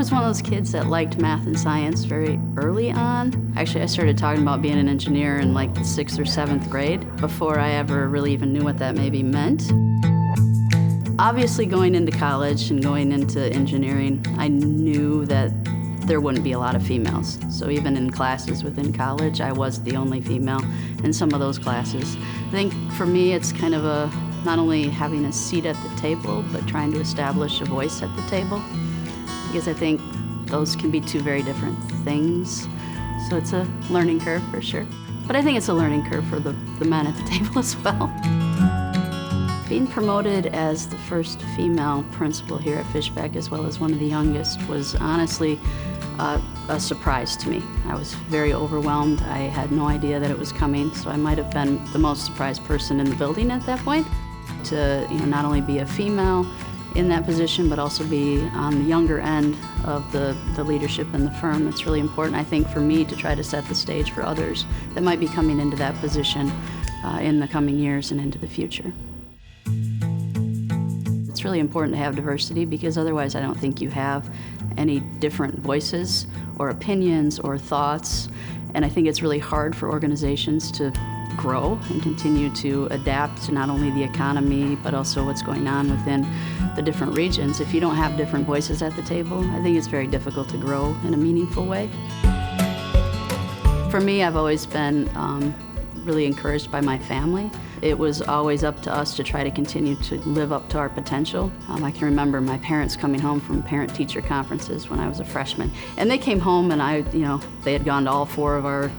was one of those kids that liked math and science very early on. Actually, I started talking about being an engineer in like the 6th or 7th grade before I ever really even knew what that maybe meant. Obviously, going into college and going into engineering, I knew that there wouldn't be a lot of females. So even in classes within college, I was the only female in some of those classes. I think for me, it's kind of not only having a seat at the table, but trying to establish a voice at the table. Because I think those can be two very different things. So it's a learning curve for sure. But I think it's a learning curve for the men at the table as well. Being promoted as the first female principal here at Fishback, as well as one of the youngest, was honestly a surprise to me. I was very overwhelmed. I had no idea that it was coming, so I might have been the most surprised person in the building at that point. To not only be a female in that position, but also be on the younger end of the leadership in the firm. It's really important, I think, for me to try to set the stage for others that might be coming into that position in the coming years and into the future. It's really important to have diversity because otherwise I don't think you have any different voices or opinions or thoughts. And I think it's really hard for organizations to grow and continue to adapt to not only the economy, but also what's going on within the different regions. If you don't have different voices at the table, I think it's very difficult to grow in a meaningful way. For me, I've always been really encouraged by my family. It was always up to us to try to continue to live up to our potential. I can remember my parents coming home from parent-teacher conferences when I was a freshman. And they came home and they had gone to all 4 of our,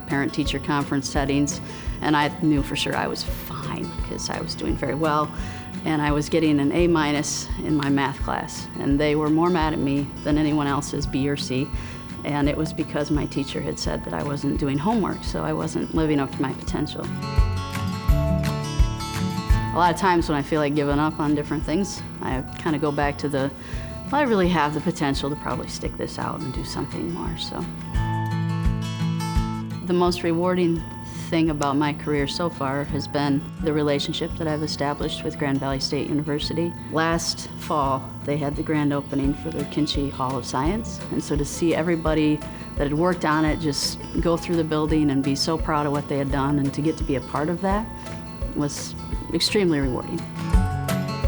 parent-teacher conference settings. And I knew for sure I was fine because I was doing very well. And I was getting an A- in my math class. And they were more mad at me than anyone else's B or C. And it was because my teacher had said that I wasn't doing homework, so I wasn't living up to my potential. A lot of times when I feel like giving up on different things, I kind of go back to I really have the potential to probably stick this out and do something more, so. The most rewarding thing about my career so far has been the relationship that I've established with Grand Valley State University. Last fall, they had the grand opening for their Kinchie Hall of Science, and so to see everybody that had worked on it just go through the building and be so proud of what they had done and to get to be a part of that was extremely rewarding.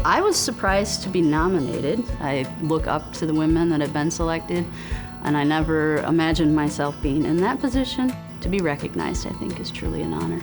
I was surprised to be nominated. I look up to the women that have been selected, and I never imagined myself being in that position. To be recognized, I think, is truly an honor.